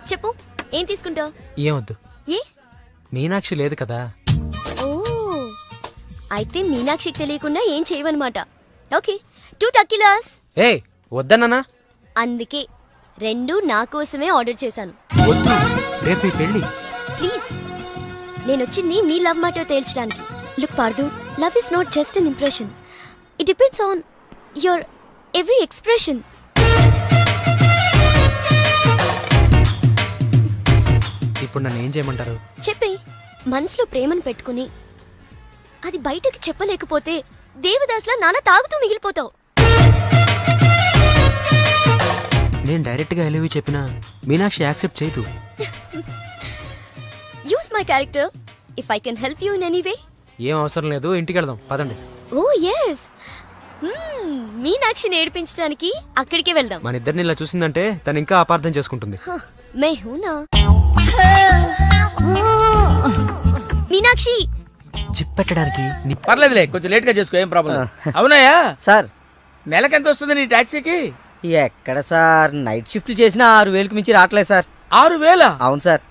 చెప్పు, ఏం తీసుకుంటావు? ఏమొద్దు. ఏ? మీనాక్షి లేదు కదా. ఓ, అయితే మీనాక్షికి తెలియకుండా ఏం చేయవన్నమాట. ఓకే, 2 టకీలాస్. ఏ వద్దన్నానా? అందుకే 2 నా కోసమే ఆర్డర్ చేశాను. వద్దు, రేపు మీ పెళ్ళి. ప్లీజ్, నేనొచ్చింది మీ లవ్ మ్యాటర్ తేల్చడానికి. Look Parthu, love is not just an impression. It depends on your every expression. ఇప్పుడు నన్ను ఏం చేయమంటారు? చెప్పి మనసులో ప్రేమను పెట్టుకుని అది బయటకు చెప్పలేకపోతే దేవదాస్లా నాలా తాగుతూ మిగిలిపోతావు. నేను డైరెక్ట్ గా ఎలివి చెప్పినా మీనాక్షి యాక్సెప్ట్ చేయదు. Use my character if I can help you in any way. ఏం అవసరం లేదు, ఇంటికి వెళ్దాం పదండి. ఓ ఎస్, మీనాక్షిని ఏడిపించడానికి అక్కడికే వెళ్దాం. మన ఇద్దరిని ఇలా చూసిందంటే తను ఇంకా అపార్థం చేసుకుంటుంది. మే హూనా మీనాక్షి చిప్పెట్టడానికి పర్లేదులే, కొంచెం లేట్ గా చేసుకో, ఏం ప్రాబ్లం. అవునాయా సార్, నెలకి ఎంత వస్తుంది నీ టాక్సీకి? ఎక్కడ సార్, నైట్ షిఫ్ట్లు చేసిన 6,000కి మించి రావట్లేదు సార్. 6,000? అవును సార్.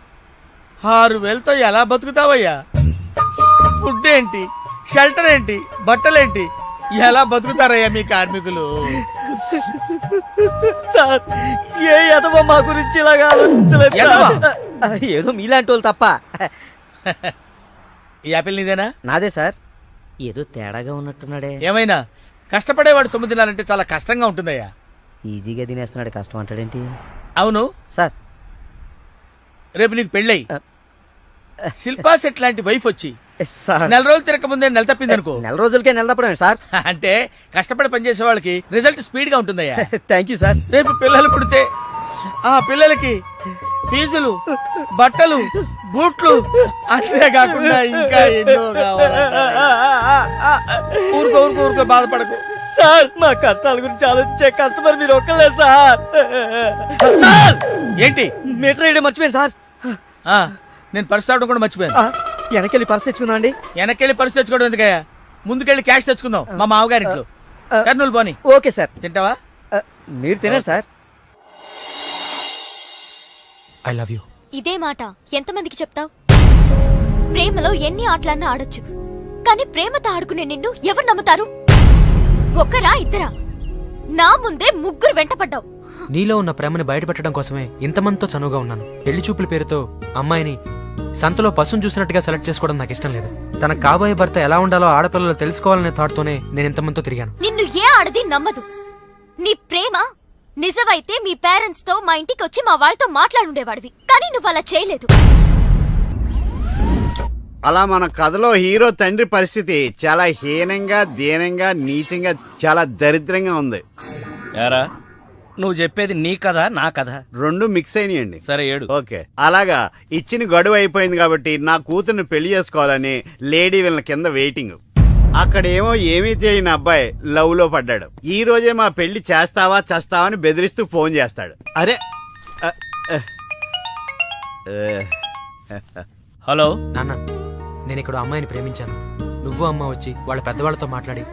6,000తో ఎలా బతుకుతావయ్యా? ఫుడ్ ఏంటి, షెల్టర్ ఏంటి, బట్టలేంటి, ఎలా బతుకుతారయ్యా మీ కార్మికులు? సార్, ఏ ఎదవో మా గురించి ఇలాగా ఆలోచించలేదు. ఏదో మీలాంటి వాళ్ళు తప్ప. ఈ యాపిల్ నీదేనా? నాదే సార్. ఏదో తేడాగా ఉన్నట్టున్నాడే. ఏమైనా కష్టపడేవాడు సొమ్ము తినాలంటే చాలా కష్టంగా ఉంటుందయ్యా. ఈజీగా తినేస్తున్నాడు, కష్టం అంటాడేంటి? అవును సార్, రేపు నీకు పెళ్ళై శిల్పా సెట్ లాంటి వైఫ్ వచ్చి సార్ 4 రోజులు తిరగక ముందే నెల తప్పింది అనుకో. 4 రోజులకే నిలదప్పడమే సార్. అంటే కష్టపడి పనిచేసే వాళ్ళకి రిజల్ట్ స్పీడ్ గా ఉంటుందయ్యా. Thank you sir. రేపు పిల్లలు పుడితే ఆ పిల్లలకి ఫీజులు, బట్టలు, బూట్లు, అంతేకాకుండా ఇంకా ఎన్నో కావాలి. ఊరుకో ఊరుకో ఊరుకో, బాధపడకు సార్. మా కష్టాల గురించి ఆలోచించే కస్టమర్ మీరు ఒక్కలే సార్. సార్ ఏంటి? మీటర్ వేయడం మర్చిపోయాను సార్. నేను పర్స్ తావడం కూడా మర్చిపోయాను. వెనకెళ్ళి పర్స్ తెచ్చుకుందాం అండి. వెనకెళ్ళి పర్స్ తెచ్చుకోవడం ఎందుకయ్యా? ముందుకెళ్ళి క్యాష్ తెచ్చుకుందాం మా మామగారింట్లో. కర్నూలు పోని. Okay sir. తింటావా? మీరు తినండి సార్. I love you. ఇదే మాట ఎంతమందికి చెప్తావు? ప్రేమలో ఎన్ని ఆటలన్నా ఆడొచ్చు, కానీ ప్రేమతో ఆడుకునే నిన్ను ఎవరు నమ్ముతారు? ఒక్కరా ఇద్దరా? నా ముందే 3 వెంటపడ్డావు. నీలో ఉన్న ప్రేమని బయటపెట్టడం కోసమే ఇంతమందితో చనువుగా ఉన్నాను. పెళ్లి చూపుల పేరుతో అమ్మాయిని సంతలో పశువును చూసినట్టుగా సెలెక్ట్ చేసుకోవడం నాకు ఇష్టం లేదు. తన కాబోయే భర్త ఎలా ఉండాలో ఆడపిల్లలు తెలుసుకోవాలనే థాట్తోనే నేను ఇంతమందితో తిరిగాను. నిన్ను ఏ ఆడది నమ్మదు. నీ ప్రేమ నిజమైతే మీ పేరెంట్స్ తో మా ఇంటికి వచ్చి మా వాళ్ళతో మాట్లాడుండేవాడివి, కానీ నువ్వు అలా చేయలేదు. అలా మన కథలో హీరో తండ్రి పరిస్థితి చాలా హీనంగా, దీనంగా, నీచంగా, చాలా దరిద్రంగా ఉంది. యారా, నువ్వు చెప్పేది నీ కథ నా కథ? 2 మిక్స్ అయినాయండి. సరే, 7. ఓకే. అలాగా ఇచ్చిన గడువు అయిపోయింది కాబట్టి నా కూతుర్ని పెళ్లి చేసుకోవాలని లేడీ వీళ్ళ కింద వెయిటింగ్. అక్కడేమో ఏమీ తెలియని అబ్బాయి లవ్ లో పడ్డాడు. ఈ రోజే మా పెళ్లి చేస్తావా చేస్తావా అని బెదిరిస్తూ ఫోన్ చేస్తాడు. అరే హలో నాన్న, నేను ఇక్కడ అమ్మాయిని ప్రేమించాను. నువ్వు అమ్మ వచ్చి వాళ్ళ పెద్దవాళ్ళతో మాట్లాడి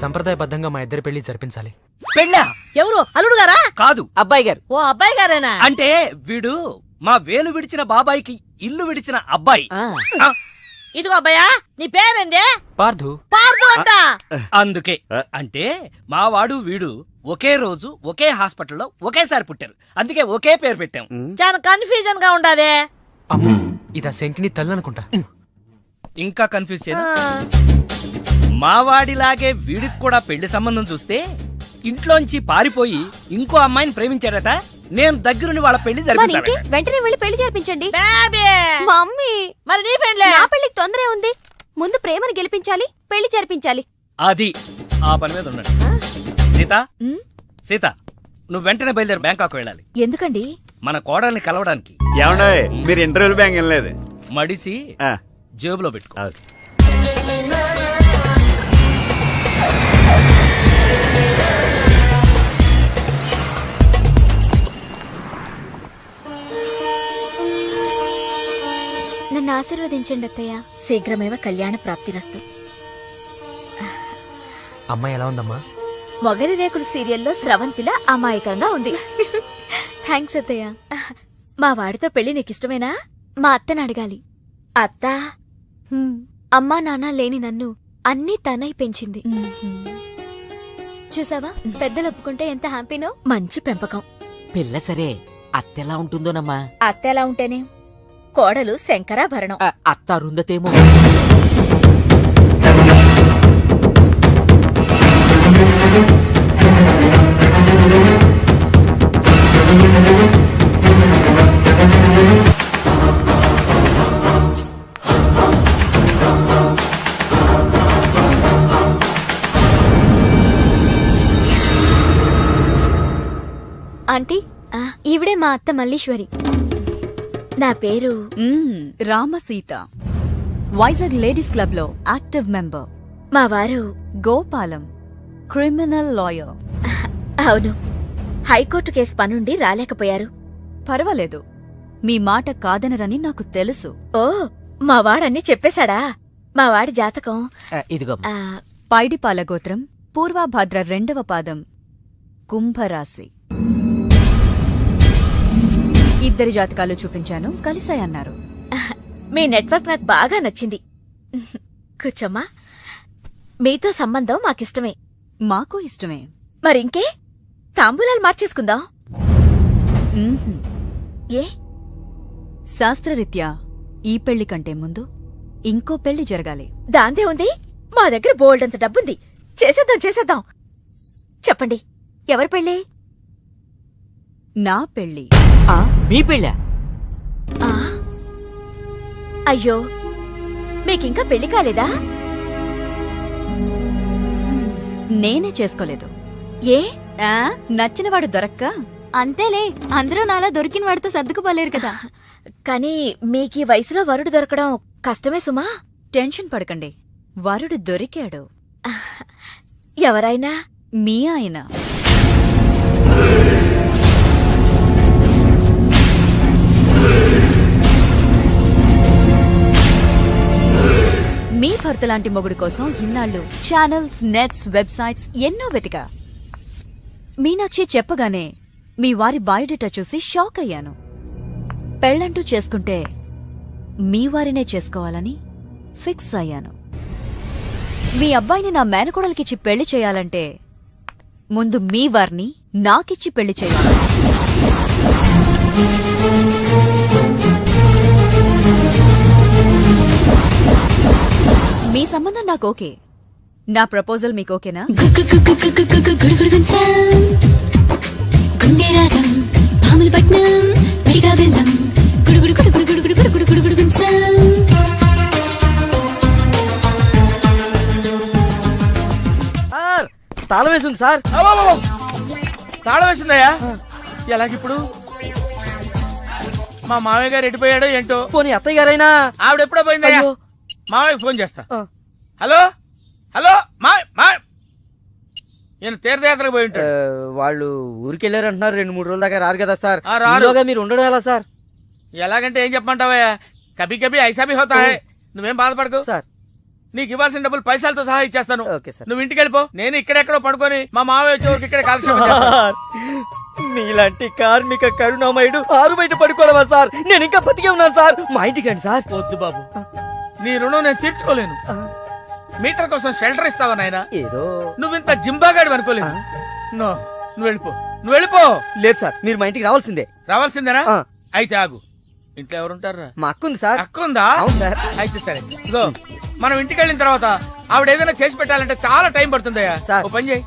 సంప్రదాయబద్ధంగా మా ఇద్దరి పెళ్లి జరిపించాలి. పెళ్ళా? ఎవరు? అల్లుడు గారా? కాదు, అబ్బాయి గారు. ఓ అబ్బాయి గారేనా? అంటే వీడు మా వేలు విడిచిన బాబాయికి ఇల్లు విడిచిన అబ్బాయి. ఇదిగో అబ్బాయా, నీ పేరేందే? పార్థు. పార్దు అంట. అందుకే అంటే మా వాడు వీడు ఒకే రోజు ఒకే హాస్పిటల్లో ఒకేసారి పుట్టారు, అందుకే ఒకే పేరు పెట్టాం. చాలా కన్ఫ్యూజన్ గా ఉండాదే. అమ్మో, ఇదా శంకిని తల్లి అనుకుంటా. ఇంకా కన్ఫ్యూజ్ చేయను. మా వాడిలాగే వీడికి కూడా పెళ్లి సంబంధం చూస్తే ఇంట్లోంచి పారిపోయి ఇంకో అమ్మాయిని ప్రేమించాడట. నేను దగ్గరుండి వాళ్ళ పెళ్లి జరిపించాలి. వెంటనే వెళ్ళి పెళ్లి జరిపించండి. బేబీ, మమ్మీ, మరి నీ పెళ్ళే? నా పెళ్లికి తొందరే ఉంది. ముందు ప్రేమను గెలిపించాలి, పెళ్లి జరిపించాలి. అది ఆ పని మీద ఉండండి. సీత, సీత, నువ్వు వెంటనే బయలుదేరి బ్యాంకాక్ వెళ్ళాలి. ఎందుకండి? మన కోడల్ని కలవడానికి. ఏమండో మీరు ఇంటర్వ్యూలు బ్యాంక్ వెళ్ళలేదు? మడిసి జేబులో పెట్టుకో. నన్ను ఆశీర్వదించండి అత్తయ్య. శీఘ్రమేవ కళ్యాణ ప్రాప్తిరస్తు. అమ్మాయి ఎలా ఉందమ్మా? మొగలి రేకులు సీరియల్లో స్రవంతిలా అమాయకంగా ఉంది. థ్యాంక్స్ అత్తయ్య. మా వాడితో పెళ్లి నీకిష్టమేనా? మా అత్తని అడగాలి. అత్త అమ్మా నాన్న లేని నన్ను అన్నీ తనై పెంచింది. చూసావా, పెద్దలు ఒప్పుకుంటే ఎంత హ్యాపీనో. మంచి పెంపకం. పిల్ల సరే అత్తెలా ఉంటుందోనమ్మా? అత్త ఎలా ఉంటేనే, కోడలు శంకరాభరణం. అత్త అరుందతేమో. ఆంటీ, ఈవిడే మా అత్త మల్లీశ్వరి. నా పేరు రామసీత, వైజాగ్ లేడీస్ క్లబ్ లో యాక్టివ్ మెంబర్. మా వారు గోపాలం, క్రిమినల్ లాయర్. అవును, హైకోర్టు కేసు పనుండి రాలేకపోయారు. పర్వాలేదు, మీ మాట కాదనరని నాకు తెలుసు. ఓ, మా వాడన్నీ చెప్పేశాడా? మా వాడి జాతకం ఇదిగో ఆ, పైడిపాల గోత్రం, పూర్వభాద్ర 2వ పాదం, కుంభరాశి. ఇద్దరి జాతకాలు చూపించాను, కలిసాయన్నారు. మీ నెట్వర్క్ నాకు బాగా నచ్చింది. కూర్చోమ్మా. మీతో సంబంధం మాకిష్టమే. మాకు ఇష్టమే. మరింకే, తాంబూలాలు మార్చేసుకుందాం. మ్మ్హ్మ్. ఏ? శాస్త్రరీత్యా ఈ పెళ్లి కంటే ముందు ఇంకో పెళ్లి జరగాలి. దాందే ఉంది, మా దగ్గర బోల్డంత డబ్బుంది. చేసేద్దాం. చెప్పండి, ఎవరి పెళ్ళి? నా పెళ్లి. మీ పెళ్ళ? ఆ? అయ్యో, మీకింకా పెళ్లి కాలేదా? నేనే చేసుకోలేదు. ఏ? నచ్చినవాడు దొరక్క. అంతేలే, అందరూ నాలా దొరికిన వాడితో సర్దుకుపోలేరు కదా. కానీ మీకీ వయసులో వరుడు దొరకడం కష్టమే సుమా. టెన్షన్ పడకండి, వరుడు దొరికాడు. ఎవరైనా? మీ ఆయన. మీ భర్త లాంటి మొగుడు కోసం ఇన్నాళ్ళు ఛానల్స్, నెట్స్, వెబ్సైట్స్ ఎన్నో వెతికా. మీనాక్షి చెప్పగానే మీ వారి బయోడేటా చూసి షాక్ అయ్యాను. పెళ్ళంటూ చేసుకుంటే మీ వారినే చేసుకోవాలని ఫిక్స్ అయ్యాను. మీ అబ్బాయిని నా మేనకోడలికిచ్చి పెళ్లి చేయాలంటే ముందు మీ వారిని నాకిచ్చి పెళ్లి చేయాలి. మీ సంబంధం నాకు ఓకే. నా ప్రపోజల్ మీకు ఓకేనా? తాళం వేసింది సార్. తాళం వేసిందయ్యా? ఎలాగిప్పుడు? మా మామయ్య గారు ఎటుపోయాడో ఏంటో. పోనీ అత్తయ్య గారైనా? ఆవిడ ఎప్పుడో పోయిందయ్యా. అయ్యో. మామయ్యకి ఫోన్ చేస్తా. హలో హలో నేను తీర్థయాత్రకు పోయి ఉంటాడు. వాళ్ళు ఊరికెళ్ళారంటున్నారు. 2-3 రోజుల దాకా రారు కదా సార్. ఆ, రారు. ఈలోగా మీరు ఉండడం ఎలా సార్? ఎలాగంటే ఏం చెప్పమంటావయ్యా? కభీ కభీ ఐసా భీ హోతా హై. నువ్వేం బాధపడకు. సార్ నీకు ఇవ్వాల్సిన డబ్బులు పైసలతో సహా ఇచ్చేస్తాను. Okay sir. నువ్వు ఇంటికి వెళ్ళిపో. నేను ఇక్కడెక్కడో పడుకొని మా మామయ్య వచ్చే వరకు ఇక్కడే కాల్సి సార్, మీలాంటి కార్మిక కరుణామయుడు ఆరు బయట పడుకోవడమా సార్? నేను ఇంకా బతికే ఉన్నాను సార్. మా ఇంటికి రండి సార్. వద్దు బాబు, నీ రుణం నేను తీర్చుకోలేను. మీటర్ కోసం షెల్టర్ ఇస్తావా నాయనా? ఏదో. నువ్వింత జింబాగాడు అనుకోలేదు. నువ్వు వెళ్ళిపో. లేదు సార్, మీరు మా ఇంటికి రావాల్సిందే. రావాల్సిందేనా? ఆ. అయితే ఆగు. ఇంట్లో ఎవరుంటారా? మా అక్క ఉంది సార్. అక్క ఉందా? అవును సార్. అయితే సరే, ఇగో మనం ఇంటికి వెళ్ళిన తర్వాత ఆవిడ ఏదైనా చేసి పెట్టాలంటే చాలా టైం పడుతుందయ్యా. సార్. ఓ పని చేయి,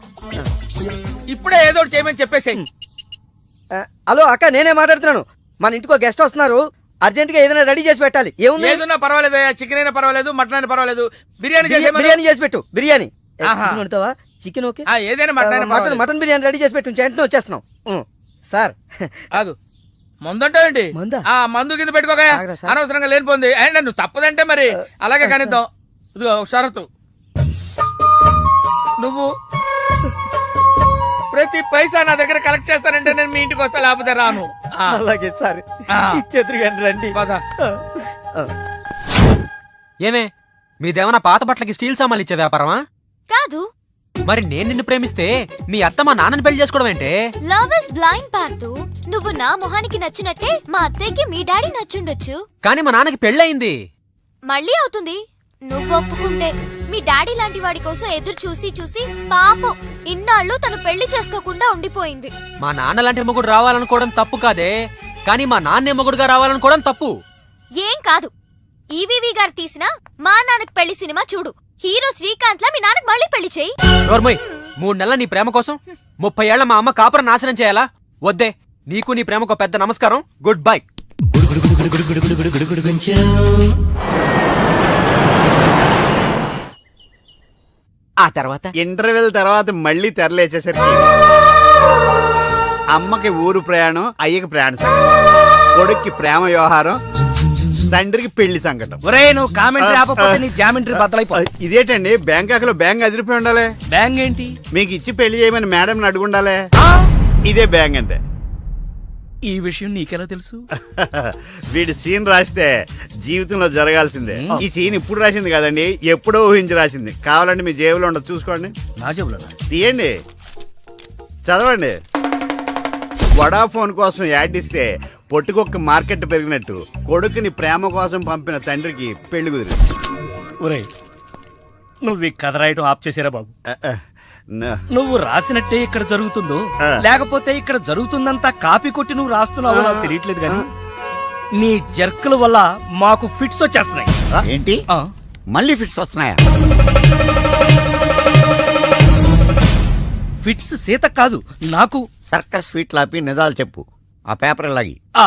ఇప్పుడే ఏదో ఒకటి చేయమని చెప్పేసేయ్. హలో అక్క, నేనే మాట్లాడుతున్నాను. మన ఇంటికి గెస్ట్ వస్తున్నారు. అర్జెంట్ గా ఏదైనా రెడీ చేసి పెట్టాలి. ఏముంది? ఏదన్నా పర్వాలేదయ్యా. చికెన్ అయినా పర్వాలేదు, మటన్ అయినా పర్వాలేదు. బిర్యానీ బిర్యానీ చేసి పెట్టు. బిర్యానీ. ఆహా. చికెన్ వండుతావా? Chicken okay. ఏదైనా మటన్ అయినా మటన్ పర్వాలేదు. మటన్ బిర్యానీ రెడీ చేసి పెట్టు. వెంటనే వచ్చేస్తున్నాం. సార్ ఆగు, మందంటావేంటి? మందా? ఆ మందు కింద పెట్టుకోగా. ఆగరా సార్. అనవసరంగా లేనిపోంది. అయినా నువ్వు తప్పదంటే మరి అలాగే కనిద్దాం. ఇదిగో ఒక షరతు, నువ్వు ప్రతి పైసా నా దగ్గర కలెక్ట్ చేస్తానంటే నేను మీ ఇంటికి వస్తా, లేకపోతే రాను. అలాగే సార్. ఆ. ఇచ్చేద్దరు కానీ రండి. పద. ఏమే, మీదేమన్నా పాత బట్టలకి స్టీల్ సామాన్లు ఇచ్చే వ్యాపారమా? కాదు, మరి నేను నిన్ను ప్రేమిస్తే మీ అత్త మా నాన్నని పెళ్లి చేసుకోవడం ఏంటే? Love is blind Parthu. నువ్వు నా మొహానికి నచ్చినట్టే మా అత్తయ్యకి మీ డాడీ నచ్చుండొచ్చు. కానీ మా నాన్నకి పెళ్ళయింది. మళ్ళీ అవుతుంది నువ్వు ఒప్పుకుంటే. మీ డాడీ లాంటి వాడి కోసం ఎదురు చూసి చూసి పాపం ఇన్నాళ్ళు తను పెళ్లి చేసుకోకుండా ఉండిపోయింది. మా నాన్న లాంటి మొగుడు రావాలనుకోవడం తప్పు కాదే, కానీ మా నాన్నే మొగుడుగా రావాలనుకోవడం తప్పు. ఏం కాదు, ఈవీవి గారు తీసిన మా నాన్నకు పెళ్లి సినిమా చూడు. హీరో శ్రీకాంత్ లా మీ నాన్నకు మళ్ళీ పెళ్లి చేయి. నోర్మోయ్, 3 నెలల నీ ప్రేమ కోసం 30 ఏళ్ల మా అమ్మ కాపురం నాశనం చేయాలా? వద్దే, నీకు నీ ప్రేమకు పెద్ద నమస్కారం. Good bye. ఆ తర్వాత ఇంటర్వెల్ తర్వాత మళ్ళీ తెరలేచేసరికి అమ్మకి ఊరు ప్రయాణం, అయ్యకి ప్రయాణ సంకటం, కొడుక్కి ప్రేమ వ్యవహారం, తండ్రికి పెళ్లి సంకటం. ఒరే నువ్వు కామెంటరీ ఆపకపోతే నీ జామెంట్రీ బద్దలైపో. ఇదేటండి బ్యాంకాక్ లో బ్యాంక్ అదిరిపోయి ఉండాలి. బ్యాంగ్ ఏంటి? మీకు ఇచ్చి పెళ్లి చేయమని మేడం అడుగుండాలి. ఆ? ఇదే బ్యాంక్ అంటే. ఈ విషయం నీకెలా తెలుసు? వీడి సీన్ రాస్తే జీవితంలో జరగాల్సిందే. ఈ సీన్ ఇప్పుడు రాసింది కదండి, ఎప్పుడో ఊహించి రాసింది. కావాలంటే మీ జేబులో ఉండదు, చూసుకోండి. నా జేబులో తీయండి, చదవండి. వడాఫోన్ కోసం యాడ్ ఇస్తే పొట్టుకొక్క మార్కెట్ పెరిగినట్టు కొడుకుని ప్రేమ కోసం పంపిన తండ్రికి పెళ్లి కుదిరింది. ఒరే నువ్వు ఈ కథ రాయటం ఆప్ చేసారా బాబు? నువ్వు రాసినట్టే ఇక్కడ జరుగుతుందో లేకపోతే ఇక్కడ జరుగుతుందంతా కాపీ కొట్టి నువ్వు రాస్తున్నావో నాకు తెలియట్లేదు కానీ నీ జర్కుల వల్ల మాకు ఫిట్స్ వచ్చేస్తున్నాయి. ఏంటి ఆ, మళ్ళీ ఫిట్స్ వస్తున్నాయా? ఫిట్స్ సీత కాదు నాకు. సర్కస్ ఫీట్ లాపి నిజాలు చెప్పు. ఆ పేపర్ లాగి. ఆ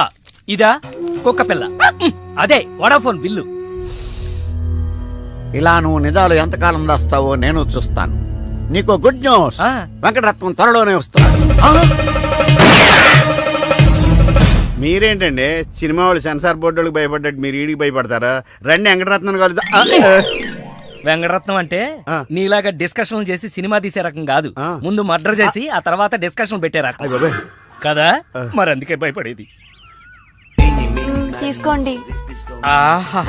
ఇదా కుక్క పిల్ల, అదే వడాఫోన్ బిల్లు. ఇలా నువ్వు నిజాలు ఎంతకాలం దాస్తావో నేను చూస్తాను. నీకు గుడ్ న్యూస్, ఆ. వెంకటరత్నం త్వరలోనే వస్తున్నాడు. ఆ, మీరేంటండి సినిమా వాళ్ళు సెన్సార్ బోర్డు వాళ్ళకి భయపడ్డట్టు మీరు ఈడికి భయపడతారా? రండి వెంకటరత్నం కలుద్దాం. వెంకటరత్నం అంటే ఆ. నీలాగా డిస్కషన్ చేసి సినిమా తీసే రకం కాదు. ఆ. ముందు మర్డర్ చేసి ఆ తర్వాత డిస్కషన్ పెట్టే రకం అయ్ బాబోయ్. కదా, మరి అందుకే భయపడేది. తీసుకోండి. ఆహా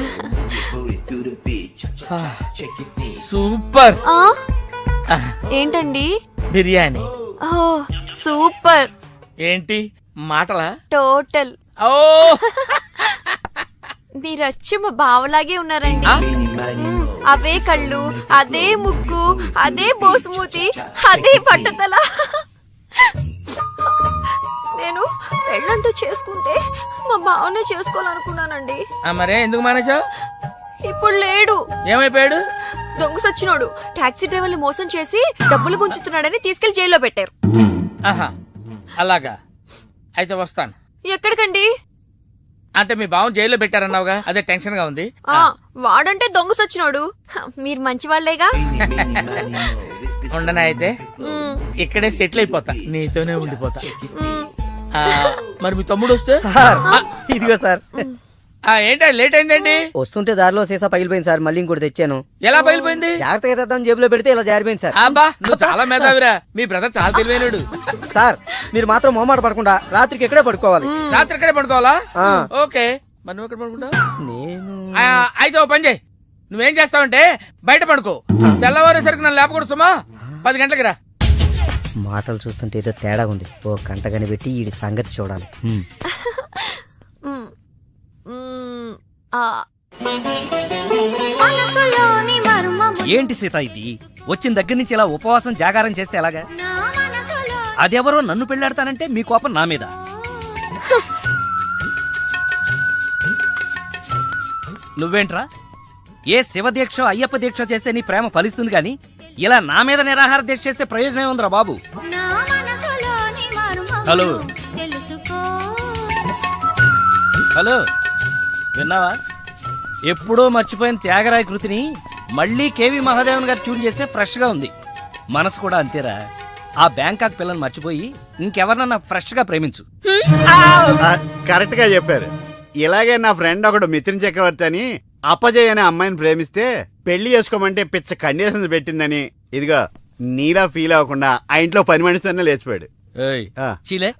సూపర్. ఏంటండి? బిర్యానీ. ఓ సూపర్. ఏంటి మాటలా? టోటల్. ఓ మీరచ్చి మా బావలాగే ఉన్నారండి. అవే కళ్ళు, అదే ముక్కు, అదే బోసుమూతి, అదే పట్టుదల. నేను పెళ్ళంటూ చేసుకుంటే మా బావనే చేసుకోవాలనుకున్నానండి. మరే ఎందుకు మానేశావు? ఇప్పుడు లేడు. ఏమైపోయాడు? దొంగ సచ్చినోడు టాక్సీ డ్రైవర్ని మోసం చేసి డబ్బులు గుంచుతున్నాడని తీసుకెళ్లి జైల్లో పెట్టారు. ఆహా అలాగా, అయితే వస్తాను. ఎక్కడికండి? అంటే మీ బావని జైల్లో పెట్టారన్నావుగా, అదే టెన్షన్ గా ఉంది. వాడంటే దొంగ సచ్చినోడు. మీరు మంచి వాళ్లేగా. ఉండనా అయితే ఇక్కడే సెటిల్ అయిపోతా, నీతోనే ఉండిపోతా. మరి మీ తమ్ముడు వస్తే? సార్ ఇదిగో సార్. ఏంటా లేట్ అయిందండి? వస్తుంటే దారిలో సీసా పగిలిపోయింది సార్, మళ్ళీ ఇంకోటి తెచ్చాను. ఎలా పగిలిపోయింది? జాగ్రత్తగా తెద్దాం జేబులో పెడితే ఇలా జారిపోయింది సార్. అబ్బా నువ్వు చాలా మేధావిరా, మీ బ్రదర్ చాలా తెలివైనడు. సార్ మీరు మాత్రం మొహమాట పడకుండా రాత్రికి ఎక్కడే పడుకోవాలి. రాత్రి ఇక్కడే పడుకోవాలా? ఆ. ఓకే, మరి నువ్వు ఎక్కడ పడుకుంటావు? నేను అయితే ఓ పని చేయి, నువ్వేం చేస్తావంటే బయట పడుకో, తెల్లవారేసరికి నన్ను లేపకూడదు సుమా. 10 గంటలకి రా. మాటలు చూస్తుంటే ఏదో తేడా ఉంది. ఓ గంట కనిపెట్టి ఈ సంగతి చూడాలి. ఏంటి సీత ఇది? వచ్చిన దగ్గర నుంచి ఇలా ఉపవాసం జాగారం చేస్తే ఎలాగా? అదెవరో నన్ను పెళ్ళాడతానంటే మీ కోపం నా మీద. నువ్వేంట్రా ఏ శివ దీక్ష అయ్యప్ప దీక్ష చేస్తే నీ ప్రేమ ఫలిస్తుంది గాని ఇలా నా మీద నిరాహార దీక్ష చేస్తే ప్రయోజనం ఏముందిరా బాబు? హలో హలో, విన్నావా? ఎప్పుడో మర్చిపోయిన త్యాగరాయ కృతిని మళ్ళీ కేవి మహాదేవన్ గారు ట్యూన్ చేస్తే ఫ్రెష్ గా ఉంది. మనసు కూడా అంతేరా. ఆ బ్యాంకాక్ పిల్లని మర్చిపోయి ఇంకెవరన్నా ఫ్రెష్ గా ప్రేమించు. కరెక్ట్ గా చెప్పారు. ఇలాగే నా ఫ్రెండ్ ఒకడు మిథున్ చక్రవర్తి అని అప్పజయ్ అనే అమ్మాయిని ప్రేమిస్తే పెళ్లి చేసుకోమంటే పిచ్చ కండిషన్స్ పెట్టిందని ఇదిగా నీలా ఫీల్ అవ్వకుండా ఆ ఇంట్లో పని మనిషితోనే లేచిపోయాడు. ఆ. చీలే,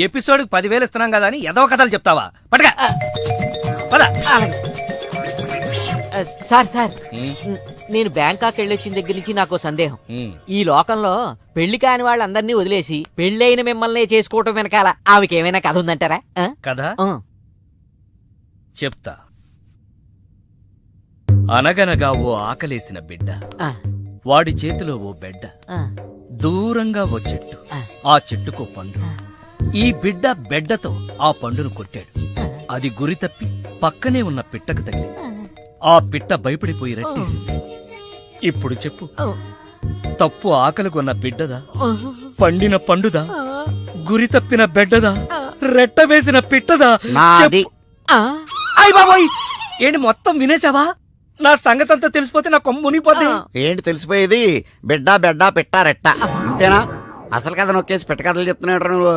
ఎపిసోడ్ 10,000 ఇస్తున్నాం కదా అని ఏదో కథలు చెప్తావా? పడగా పద. సార్ సార్ ఉమ్, నేను బ్యాంకాక్ వెళ్ళొచ్చిన దగ్గర నుంచి నాకు సందేహం. ఉమ్. ఈ లోకంలో పెళ్లి కాని వాళ్ళందరినీ వదిలేసి పెళ్ళైన మిమ్మల్ని చేసుకోవటం వెనకాల ఆమెకేమైనా కథ ఉందంటారా? ఆ? కదా ఆ. చెప్తా. అనగనగా ఓ ఆకలేసిన బిడ్డ, ఆ. వాడి చేతిలో ఓ బెడ్డ, ఆ. దూరంగా ఓ చెట్టు, ఆ చెట్టుకో పండు. ఈ బిడ్డ బెడ్డతో ఆ పండును కొట్టాడు. అది గురి తప్పి పక్కనే ఉన్న పిట్టకు తగిలింది. ఆ పిట్ట భయపడిపోయి రట్టేసింది. ఇప్పుడు చెప్పు, తప్పు ఆకలిగొన్న బిడ్డదా, పండిన పండుదా, గురి తప్పిన బెడ్డదా, రెట్ట వేసిన పిట్టదా? నాది. చెప్పు. అయ్ బాబోయ్, ఏంటి మొత్తం వినేసావా? నా సంగతంతా తెలిసిపోతే నా కొమ్ము మునిగిపోద్ది. ఏంటి తెలిసిపోయేది? బిడ్డ బెడ్డ పెట్ట రెట్ట అంతేనా? అసలు కథ నొక్కేసి పెట్ట కథలు చెప్తున్నాడు నువ్వు.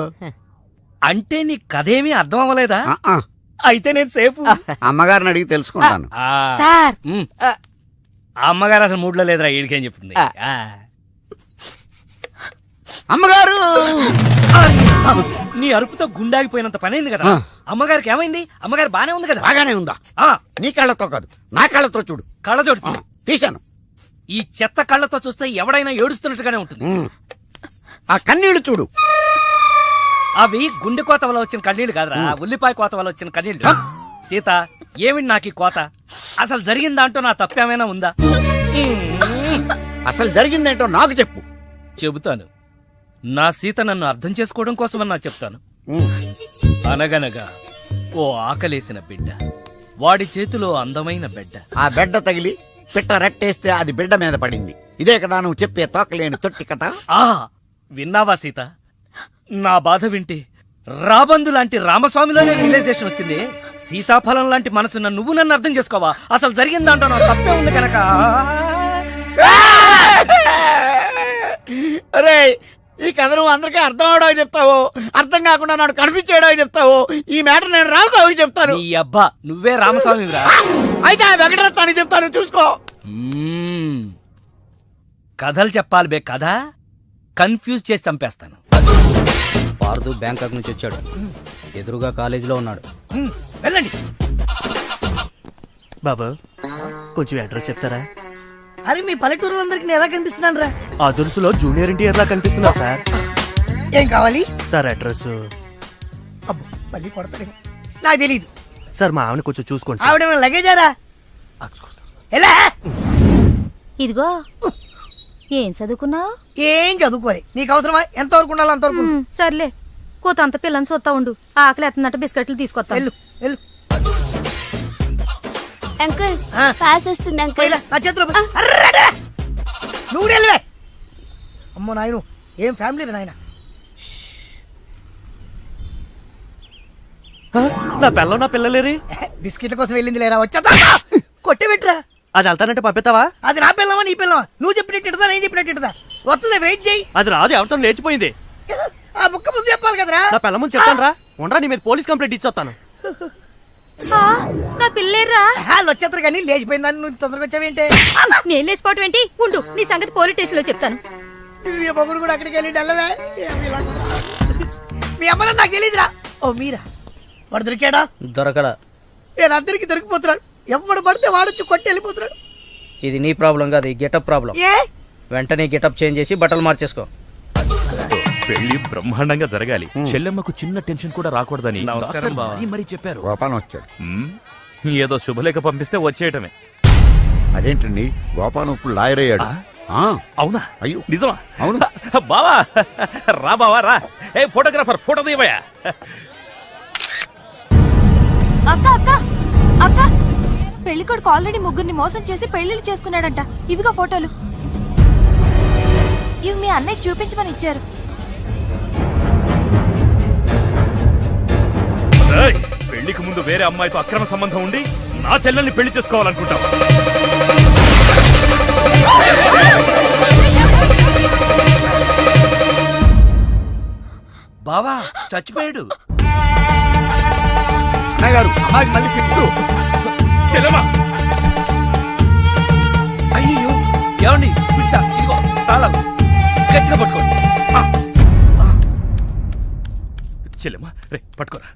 అంటే నీ కథేమీ అర్థం అవ్వలేదా? ఆ, అయితే నేను సేఫ్. అమ్మగారిని అడిగి తెలుసుకుంటాను. సార్ ఆ అమ్మగారు అసలు మూడ్లో లేదురా, ఈడికేం చెప్తుంది. ఆ. అమ్మగారు నీ అరుపుతో గుండాగిపోయినంత పనైంది కదా. అమ్మగారికి ఏమైంది? అమ్మగారు బానే ఉంది కదా. బాగానే ఉందా? ఆ నీ కళ్ళతో కాదు, నా కళ్ళతో చూడు. కళ్ళజోడు ఆ, తీశాను. ఈ చెత్త కళ్ళతో చూస్తే ఎవడైనా ఏడుస్తున్నట్టుగానే ఉంటుంది. ఆ కన్నీళ్లు చూడు. అవి గుండె కోత వల్ల వచ్చిన కన్నీళ్లు కాదురా, ఉల్లిపాయ కోత వల్ల వచ్చిన కన్నీళ్లు. సీత, ఏమిటి నాకు ఈ కోత? అసలు జరిగిన దాంట్లో నా తప్పేమైనా ఉందా? అసలు జరిగిందేంటో నాకు చెప్పు. చెబుతాను. నా సీత నన్ను అర్థం చేసుకోవడం కోసమని నా చెప్తాను. అనగనగా ఓ ఆకలేసిన బిడ్డ, వాడి చేతిలో అందమైన బిడ్డ. ఆ బెడ్డ తగిలి పిట్ట రెట్టేస్తే అది బిడ్డ మీద పడింది. ఇదే కదా నువ్వు చెప్పే తోకలేని తొట్టి కథ? ఆహా, విన్నావా సీత? నా బాధ వింటే రాబందు లాంటి రామస్వామిలోనే రియలైజేషన్ వచ్చింది. సీతాఫలం లాంటి మనసున్న నువ్వు నన్ను అర్థం చేసుకోవా? అసలు జరిగిన దాంట్లో నా తప్పే ఉంది కనుక. అరే, ఈ కథ నువ్వు అందరికీ అర్థం అవడానికి చెప్తావు, అర్థం కాకుండా నాడు కన్ఫ్యూజ్ చేయడానికి చెప్తావు. ఈ మ్యాటర్ నేను రామస్వామికి చెప్తాను. నీ అబ్బా, నువ్వే రామస్వామిరా. అయితే ఆ వెంకటరత్నానికి చెప్తాను, చూసుకో. కథలు చెప్పాలి బే, కథ కన్ఫ్యూజ్ చేసి చంపేస్తాను. పార్దు బ్యాంకాక్ నుంచి వచ్చాడు. ఎదురుగా కాలేజీలో ఉన్నాడు. వెళ్ళండి. బాబా, కొంచెం అడ్రస్ చెప్తారా? అరే, మీ పల్లెటూరులందరికీ నేను ఎలా కనిపిస్తున్నాను రా? ఆ దురుసులో జూనియర్ ఎన్టీఆర్ లా కనిపిస్తున్నా సార్. ఏం కావాలి సార్ అడ్రస్? అబ్బో, మళ్ళీ కొడతాడు. నాకు తెలియదు సార్, మా ఆవిడ కొంచెం చూసుకోండి సార్. ఆవిడ లగేజారా? ఎలా? ఇదిగో, ఏం చదువుకున్నావు? ఏం చదువుకోలే. నీకు అవసరమా? ఎంతవరకు ఉండాలి అంతవరకు ఉండు. సర్లే, కూతంత పిల్లని చూస్తా ఉండు. ఆకలి ఎత్తున్నట్టు బిస్కెట్లు తీసుకొస్తా. వెళ్ళు వెళ్ళు. అంకుల్, ఆ. పాస్ వస్తుంది అంకుల్. పోయిలా, నా చేతిలో పెట్టి. అర్రర్ర! నువ్వు వెళ్ళవే. అమ్మో నాయను, ఏం ఫ్యామిలీ నాయన. నా పిల్ల నా పిల్లలేరి బిస్కెట్ల కోసం వెళ్ళింది లేరా? వచ్చా కొట్టి పెట్టరా. అది వెళ్తానంటే పంపిస్తావా? అది నా పిల్లవా నీ పిల్లవా? నువ్వు చెప్పినట్టు ఇడదా, నేను చెప్పినట్టు ఇడదా? వస్తుందా? వెయిట్ చేయి. అది రాదు, ఎవరితో లేచిపోయింది. ఆ బుక్క ముందు చెప్పాలి కదరా. నా పిల్ల ముందు చెప్తాను రా. ఉండరా, నీ మీద పోలీస్ కంప్లైంట్ ఇచ్చొస్తాను. నా పిల్లేర్రా. వాళ్ళు వచ్చేస్తారు కానీ లేచిపోయిందని నువ్వు తొందరగా వచ్చావేంటే? నేను లేచిపోవటం ఏంటి? ఉండు, నీ సంగతి పోలీస్ స్టేషన్ లో చెప్తాను. మీ మొగుడు కూడా అక్కడికి వెళ్ళి డల్లవే. మీ అమ్మ నాకు తెలియదురా. ఓ మీరా, వాడు దొరికాడా? దొరకడా? నేను అందరికి దొరికిపోతున్నాడు. ఎవడు పడితే వాడొచ్చి కొట్టి వెళ్ళిపోతున్నాడు. ఇది నీ ప్రాబ్లం కాదు, గెటప్ ప్రాబ్లం. ఏ వెంటనే గెటప్ చేంజ్ చేసి బట్టలు మార్చేసుకో. పెళ్లి బ్రహ్మాండంగా జరగాలి. చెల్లెమ్మకు చిన్న టెన్షన్ కూడా రాకూడదని నమస్కారం డాక్టర్ బావ. మరీ చెప్పారు. గోపాలం వచ్చాడు. ఏదో శుభలేఖ పంపిస్తే వచ్చేయటమే. అదేంటండి, గోపాలం ఇప్పుడు లాయర్ అయ్యాడు. ఆ, అవునా? అయ్యో నిజమా? అవును. బావా, రా బావా రా. ఏ ఫోటోగ్రాఫర్, ఫోటో తీయబోయా. అక్క అక్క అక్క, పెళ్లికొడుకు ఆల్రెడీ ముగ్గురిని మోసం చేసి పెళ్లిళ్ళు చేసుకున్నాడంట. ఇవిగా ఫోటోలు. ఇవి మీ అన్నయ్యకి చూపించమని ఇచ్చారు. పెళ్లికి ముందు వేరే అమ్మాయితో అక్రమ సంబంధం ఉండి నా చెల్లెల్ని పెళ్లి చేసుకోవాలనుకుంటావా? బావా చచ్చిపోయాడు. అన్నగారు, అమ్మాయికి మళ్ళీ ఫిక్స్. చెల్లెమ్మా, అయ్యో, ఏమండి? పిజ్జా, ఇదిగో తాళాలు, గట్టిగా పట్టుకోండి. చెల్లెమ్మా, రే పట్టుకోరా.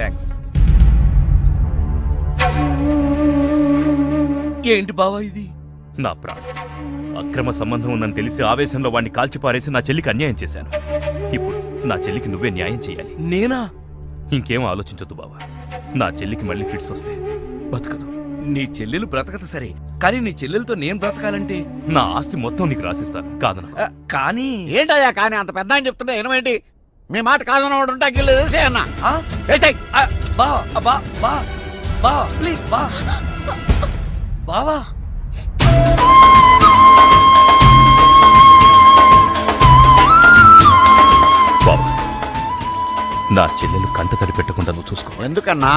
థ్యాంక్స్. ఏంటి బావా ఇది? నా ప్రాణం అక్రమ సంబంధం ఉందని తెలిసి ఆవేశంలో వాడిని కాల్చిపారేసి నా చెల్లికి అన్యాయం చేశాను. ఇప్పుడు నా చెల్లికి నువ్వే న్యాయం చేయాలి. నేనా? ఇంకేం ఆలోచించొద్దు బావా. నా చెల్లికి మళ్ళీ ఫిట్స్ వస్తే బతకదు. నీ చెల్లెలు బ్రతకదు సరే, కానీ నీ చెల్లెలతో నేను బ్రతకాలంటే నా ఆస్తి మొత్తం నీకు రాసిస్తాను, కాదన. కానీ ఏంటయ్యా కానీ అంత పెద్ద అని చెప్తున్నా ఏమేంటి? మీ మాట కాదన్నవాడు ఉంటా అన్న ఆ? బా బా బా బా ప్లీజ్ బా బావా. బావా, నా చెల్లెలు కంట తడి పెట్టకుండా నువ్వు చూసుకో. ఎందుకన్నా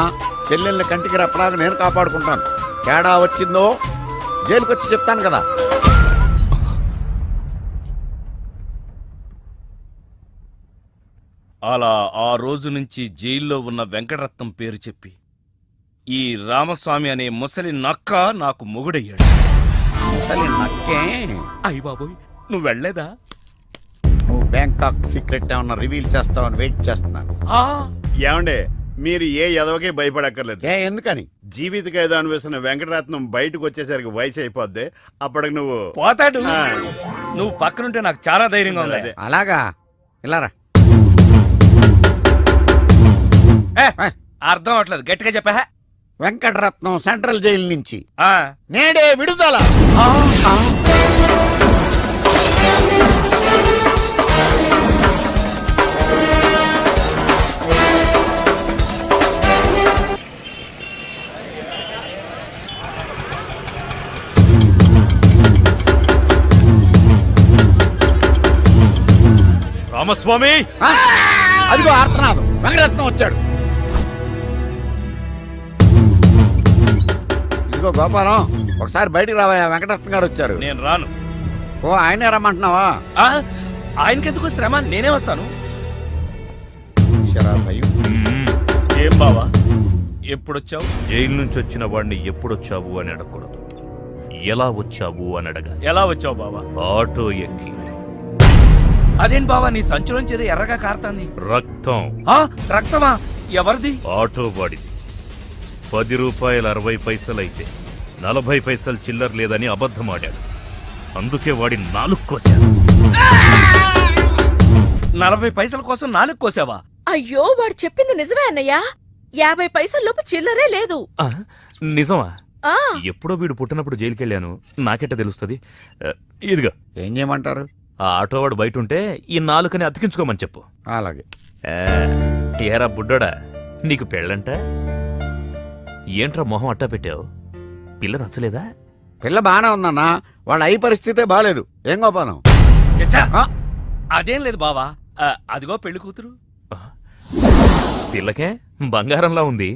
చెల్లెల్ని కంటికి రెప్పలాగా నేను కాపాడుకుంటాను. తేడా వచ్చిందో జైలుకొచ్చి చెప్తాను కదా. అలా ఆ రోజు నుంచి జైల్లో ఉన్న వెంకటరత్నం పేరు చెప్పి ఈ రామస్వామి అనే ముసలి నక్క నాకు మొగుడయ్యాడు. అసలు నక్కే అయ్య బాబోయ్, నువ్వు వెళ్ళలేదా? నువ్వు బ్యాంకాక్ సీక్రెట్ ఏమన్నా రివీల్ చేస్తావని వెయిట్ చేస్తున్నాను. ఏమండే, మీరు ఏ ఎదవకే భయపడక్కర్లేదు. ఎందుకని? జీవిత ఖైదు అనిపిస్తున్న వెంకటరత్నం బయటకు వచ్చేసరికి వయసు అయిపోద్ది. అప్పటికి నువ్వు పోతాడు. నువ్వు పక్కనుంటే నాకు చాలా ధైర్యంగా ఉంది. అలాగా ఇలారా. అర్థం అవట్లేదు, గట్టిగా చెప్పా. వెంకటరత్నం సెంట్రల్ జైలు నుంచి నేడే విడుదల. రామస్వామి, అదిగో ఆర్తనాథం, వెంకటరత్నం వచ్చాడు. ఇదిగో గోపాలం, ఒకసారి బయటికి రావా, వెంకటరత్నం గారు వచ్చారు. నేను రాను. ఓ ఆయనే రమ్మంటున్నావా? ఆయనకెందుకు శ్రమ, నేనే వస్తాను. భయం. ఏం బావా, ఎప్పుడొచ్చావు? జైలు నుంచి వచ్చిన వాడిని ఎప్పుడొచ్చావు అని అడగకూడదు, ఎలా వచ్చావు అని అడగాలి. ఎలా వచ్చావు బావా? ఆటో ఎక్కి. అదేం బావా, నీ సంచులోంచి ఏదో ఎర్రగా కారుతాంది. రక్తం. రక్తమా? ఎవరిది? ఆటో వాడిది. 10 రూపాయలు 60 పైసలైతే 40 పైసలు చిల్లర లేదని అబద్ధమాడాడు. అందుకే వాడి 4 కోశాడు. 40 పైసల కోసం 4 కోసావా? అయ్యో, వాడు చెప్పింది నిజమే అన్నయ్యా. 50 పైసల్లోపు చిల్లరే లేదు. నిజమా? ఆ ఎప్పుడో వీడు పుట్టినప్పుడు జైలుకెళ్ళాను, నాకెట్ట తెలుస్తుంది? ఇదిగో. ఏం చేయమంటారు? ఆ ఆటోవాడు బయట ఉంటే ఈ 4 అతికించుకోమని చెప్పు. అలాగే. ఏరా బుడ్డోడా, నీకు పెళ్ళంట? ఏంట్రా మొహం అట్టా పెట్టావు? పిల్ల నచ్చలేదా? పిల్ల బానే ఉందన్నా, వాళ్ళ అయ్యి పరిస్థితే బాలేదు. ఏం గోపాలం? చచ్చా, అదేం లేదు బావా. అదిగో పెళ్లి కూతురు. పిల్లకే బంగారంలా ఉంది.